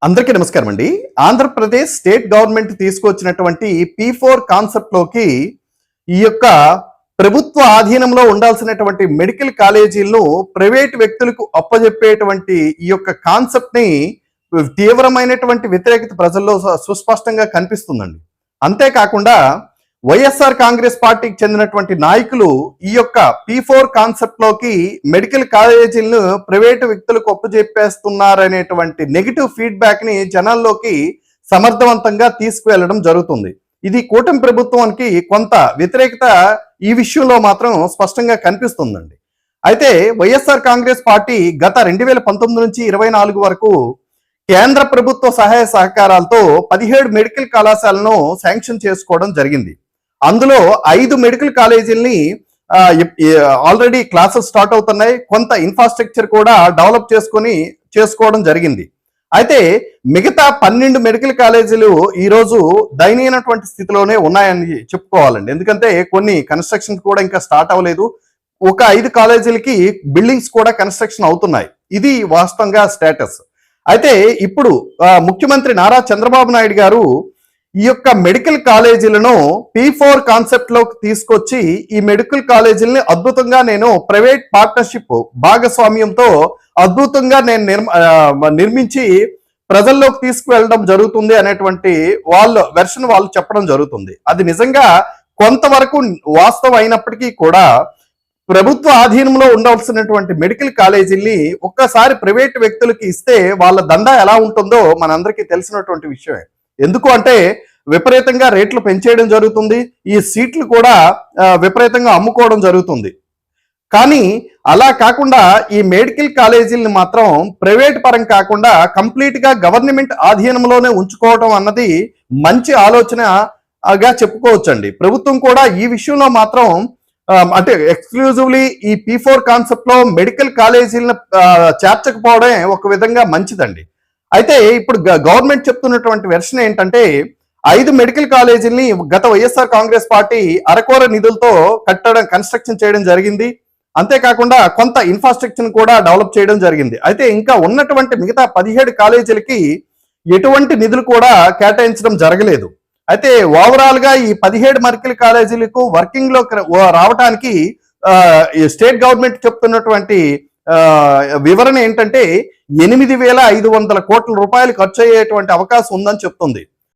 అందరికీ నమస్కారం అండి. ఆంధ్రప్రదేశ్ స్టేట్ గవర్నమెంట్ తీసుకొచ్చినటువంటి P4 కాన్సెప్ట్ లోకి ఈ యొక్క ప్రభుత్వ ఆధీనంలో ఉండాల్సినటువంటి మెడికల్ కాలేజీలను ప్రైవేట్ వ్యక్తులకు అప్పజెప్పేటువంటి ఈ యొక్క కాన్సెప్ట్ ని తీవ్రమైనటువంటి వ్యతిరేకత ప్రజల్లో సుస్పష్టంగా కనిపిస్తుందండి. అంతేకాకుండా వైఎస్ఆర్ కాంగ్రెస్ పార్టీకి చెందినటువంటి నాయకులు ఈ యొక్క P4 కాన్సెప్ట్ లోకి మెడికల్ కాలేజీలను ప్రైవేటు వ్యక్తులకు అప్పచెప్పేస్తున్నారనేటువంటి నెగిటివ్ ఫీడ్బ్యాక్ ని జనాల్లోకి సమర్థవంతంగా తీసుకువెళ్ళడం జరుగుతుంది. ఇది కూటమి ప్రభుత్వానికి కొంత వ్యతిరేకత ఈ విషయంలో మాత్రం స్పష్టంగా కనిపిస్తుందండి. అయితే వైఎస్ఆర్ కాంగ్రెస్ పార్టీ గత 2019 నుంచి 24 వరకు కేంద్ర ప్రభుత్వ సహాయ సహకారాలతో 17 మెడికల్ కళాశాలను శాంక్షన్ చేసుకోవడం జరిగింది. అందులో 5 మెడికల్ కాలేజీల్ని ఆల్రెడీ క్లాసెస్ స్టార్ట్ అవుతున్నాయి. కొంత ఇన్ఫ్రాస్ట్రక్చర్ కూడా డెవలప్ చేసుకోవడం జరిగింది. అయితే మిగతా 12 మెడికల్ కాలేజీలు ఈరోజు దయనీయమైనటువంటి స్థితిలోనే ఉన్నాయని చెప్పుకోవాలండి. ఎందుకంటే కొన్ని కన్స్ట్రక్షన్ కూడా ఇంకా స్టార్ట్ అవ్వలేదు. ఒక 5 కాలేజీలకి బిల్డింగ్స్ కూడా కన్స్ట్రక్షన్ అవుతున్నాయి. ఇది వాస్తవంగా స్టేటస్. అయితే ఇప్పుడు ముఖ్యమంత్రి నారా చంద్రబాబు నాయుడు గారు ఈ యొక్క మెడికల్ కాలేజీలను P4 కాన్సెప్ట్ లోకి తీసుకొచ్చి ఈ మెడికల్ కాలేజీలని అద్భుతంగా నేను ప్రైవేట్ పార్ట్నర్షిప్ భాగస్వామ్యంతో అద్భుతంగా నేను నిర్మించి ప్రజల్లోకి తీసుకువెళ్ళడం జరుగుతుంది అనేటువంటి వెర్షన్ వాళ్ళు చెప్పడం జరుగుతుంది. అది నిజంగా కొంతవరకు వాస్తవం అయినప్పటికీ కూడా ప్రభుత్వ ఆధీనంలో ఉండాల్సినటువంటి మెడికల్ కాలేజీల్ని ఒక్కసారి ప్రైవేట్ వ్యక్తులకి ఇస్తే వాళ్ళ దందా ఎలా ఉంటుందో మనందరికీ తెలిసినటువంటి విషయమే. ఎందుకు అంటే విపరీతంగా రేట్లు పెంచేయడం జరుగుతుంది. ఈ సీట్లు కూడా విపరీతంగా అమ్ముకోవడం జరుగుతుంది. కానీ అలా కాకుండా ఈ మెడికల్ కాలేజీలను మాత్రం ప్రైవేట్ పరం కాకుండా కంప్లీట్ గా గవర్నమెంట్ ఆధీనంలోనే ఉంచుకోవడం అన్నది మంచి ఆలోచనగా చెప్పుకోవచ్చండి. ప్రభుత్వం కూడా ఈ విషయంలో మాత్రం అంటే ఎక్స్క్లూజివ్లీ ఈ P4 కాన్సెప్ట్ లో మెడికల్ కాలేజీలను చేర్చకపోవడం ఒక విధంగా మంచిదండి. అయితే ఇప్పుడు గవర్నమెంట్ చెప్తున్నటువంటి వెర్షన్ ఏంటంటే 5 మెడికల్ కాలేజీల్ని గత వైఎస్ఆర్ కాంగ్రెస్ పార్టీ అరకొర నిధులతో కన్స్ట్రక్షన్ చేయడం జరిగింది. అంతేకాకుండా కొంత ఇన్ఫ్రాస్ట్రక్చర్ కూడా డెవలప్ చేయడం జరిగింది. అయితే ఇంకా ఉన్నటువంటి మిగతా 17 కాలేజీలకి ఎటువంటి నిధులు కూడా కేటాయించడం జరగలేదు. అయితే ఓవరాల్ గా ఈ 17 మెడికల్ కాలేజీలకు వర్కింగ్ లో రావడానికి స్టేట్ గవర్నమెంట్ చెప్తున్నటువంటి వివరణ ఏంటంటే 8,500 కోట్ల రూపాయలు ఖర్చు అయ్యేటువంటి అవకాశం ఉందని చెప్తుంది.